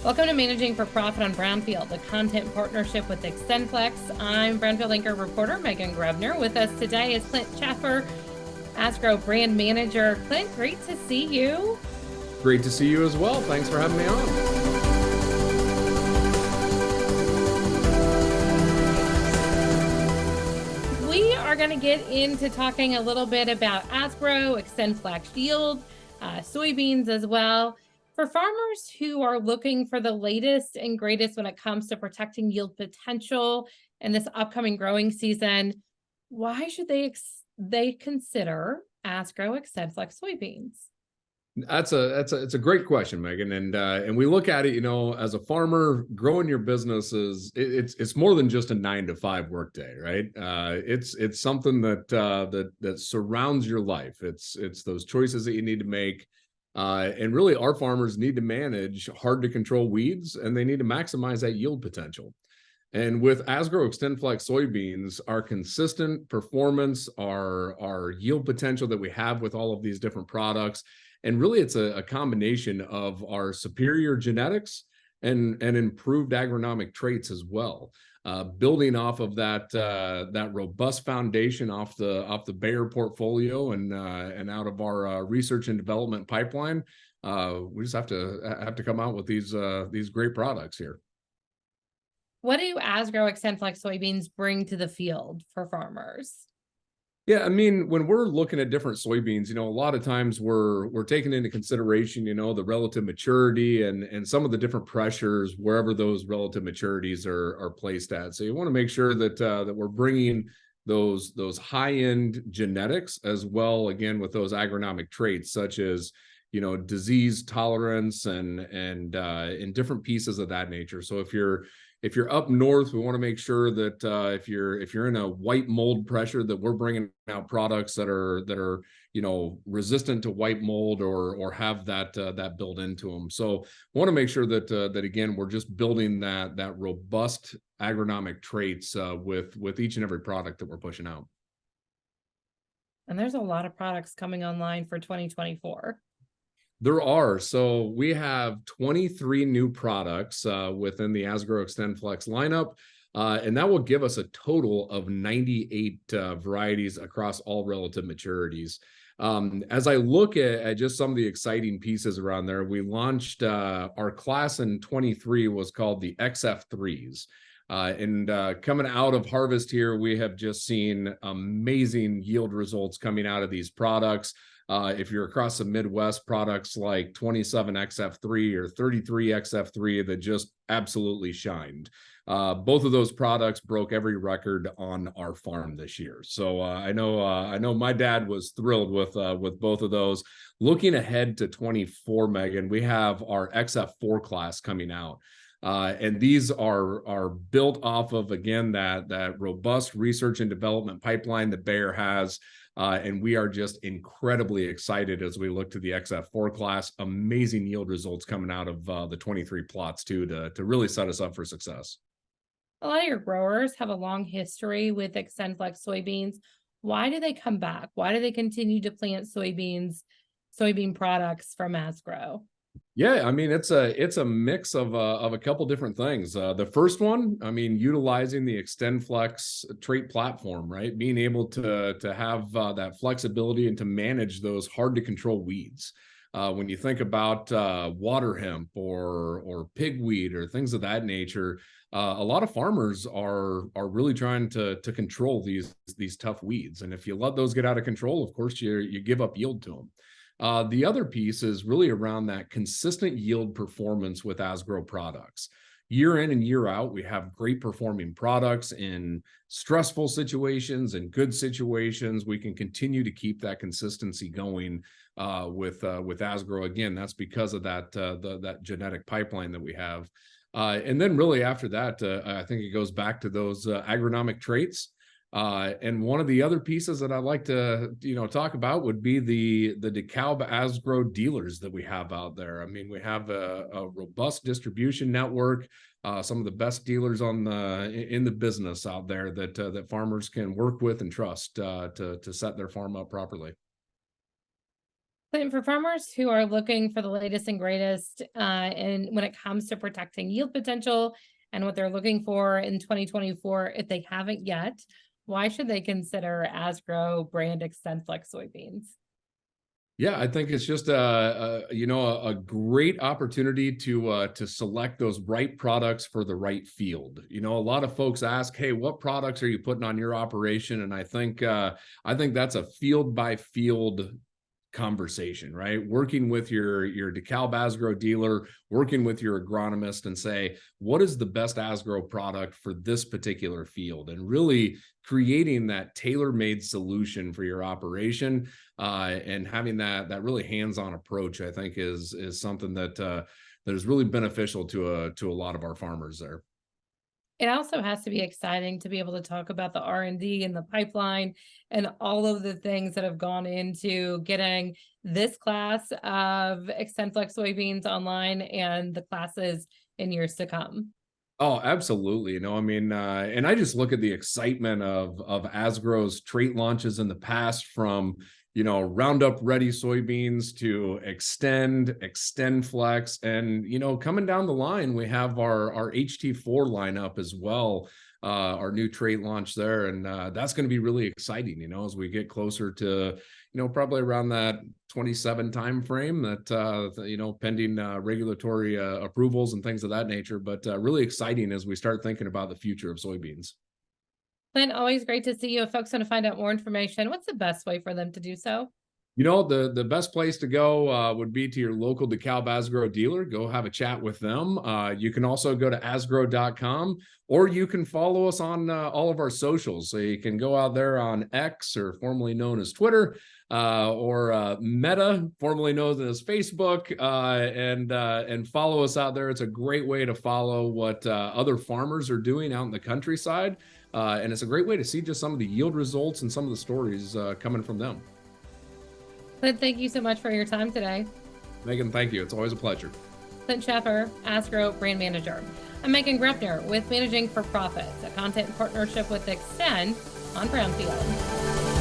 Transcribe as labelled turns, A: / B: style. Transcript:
A: Welcome to Managing for Profit on Brownfield, the content partnership with XtendFlex. I'm Brownfield anchor reporter Megan Grevner. With us today is Clint Chaffer, Asgrow brand manager. Clint, great to see you.
B: Great to see you as well. Thanks for having me on.
A: We are going to get into talking a little bit about Asgrow XtendFlex yield, soybeans as well. For farmers who are looking for the latest and greatest when it comes to protecting yield potential in this upcoming growing season, why should they consider Asgrow XtendFlex soybeans?
B: It's a great question, Megan, and we look at it, as a farmer, growing your business it's more than just a 9-to-5 workday, right? It's something that surrounds your life. It's those choices that you need to make. And really, our farmers need to manage hard to control weeds, and they need to maximize that yield potential. And with Asgrow XtendFlex soybeans, our consistent performance, our yield potential that we have with all of these different products, and really it's a combination of our superior genetics and improved agronomic traits as well. Building off of that robust foundation off the Bayer portfolio and out of our research and development pipeline, we just have to come out with these great products here.
A: What do Asgrow XtendFlex soybeans bring to the field for farmers?
B: Yeah, I mean, when we're looking at different soybeans, a lot of times we're taking into consideration, the relative maturity and some of the different pressures wherever those relative maturities are placed at. So you want to make sure that we're bringing those high-end genetics as well, again, with those agronomic traits such as disease tolerance and different pieces of that nature. So if you're up north, we want to make sure that if you're in a white mold pressure, that we're bringing out products that are resistant to white mold or have that built into them. So we want to make sure that again, we're just building that robust agronomic traits with each and every product that we're pushing out.
A: And there's a lot of products coming online for 2024.
B: There are. So we have 23 new products within the Asgrow XtendFlex lineup, and that will give us a total of 98 varieties across all relative maturities. As I look at just some of the exciting pieces around there, we launched our class in 23 was called the XF3s. And coming out of harvest here, we have just seen amazing yield results coming out of these products. If you're across the Midwest, products like 27 XF3 or 33 XF3 that just absolutely shined. Both of those products broke every record on our farm this year. So I know my dad was thrilled with both of those. Looking ahead to 24, Megan, we have our XF4 class coming out. And these are built off of, again, that robust research and development pipeline that Bayer has. And we are just incredibly excited as we look to the XF4 class. Amazing yield results coming out of the 23 plots too, to really set us up for success.
A: A lot of your growers have a long history with XtendFlex soybeans. Why do they come back? Why do they continue to plant soybean products from Asgrow?
B: Yeah, I mean, it's a mix of a couple different things. The first one, I mean, utilizing the XtendFlex trait platform, right? Being able to have that flexibility and to manage those hard to control weeds. When you think about water hemp or pigweed or things of that nature, a lot of farmers are really trying to control these tough weeds. And if you let those get out of control, of course, you give up yield to them. The other piece is really around that consistent yield performance with Asgrow products. Year in and year out, we have great performing products in stressful situations and good situations. We can continue to keep that consistency going with Asgrow. Again, that's because of that genetic pipeline that we have. And then really after that, I think it goes back to those agronomic traits. And one of the other pieces that I'd like to, talk about would be the DeKalb Asgrow dealers that we have out there. I mean, we have a robust distribution network, some of the best dealers in the business out there that farmers can work with and trust to set their farm up properly.
A: Clint, for farmers who are looking for the latest and greatest, and when it comes to protecting yield potential and what they're looking for in 2024, if they haven't yet, why should they consider Asgrow brand XtendFlex soybeans?
B: Yeah, I think it's just a great opportunity to select those right products for the right field. You know, a lot of folks ask, "Hey, what products are you putting on your operation?" And I think that's a field by field conversation, right? Working with your DeKalb Asgrow dealer, working with your agronomist, and say, what is the best Asgrow product for this particular field, and really creating that tailor-made solution for your operation, and having that really hands-on approach, I think is something that is really beneficial to a lot of our farmers there.
A: It also has to be exciting to be able to talk about the R&D and the pipeline and all of the things that have gone into getting this class of XtendFlex soybeans online and the classes in years to come.
B: Oh, absolutely. You know, I mean, and I just look at the excitement of Asgrow's trait launches in the past, from, you know, Roundup Ready soybeans to XtendFlex, and, you know, coming down the line, we have our HT4 lineup as well, our new trait launch there, and that's going to be really exciting, you know, as we get closer to, you know, probably around that 27 time frame, that you know, pending regulatory approvals and things of that nature, but really exciting as we start thinking about the future of soybeans.
A: Clint, always great to see you. If folks want to find out more information, what's the best way for them to do so?
B: You know, the best place to go would be to your local DeKalb Asgrow dealer. Go have a chat with them. You can also go to asgrow.com, or you can follow us on all of our socials. So you can go out there on X, or formerly known as Twitter, or Meta, formerly known as Facebook, and follow us out there. It's a great way to follow what other farmers are doing out in the countryside, and it's a great way to see just some of the yield results and some of the stories coming from them.
A: Clint, thank you so much for your time today.
B: Megan, thank you. It's always a pleasure.
A: Clint Chaffer, Asgrow Brand Manager. I'm Megan Grepner with Managing for Profits, a content partnership with Xtend on Brownfield.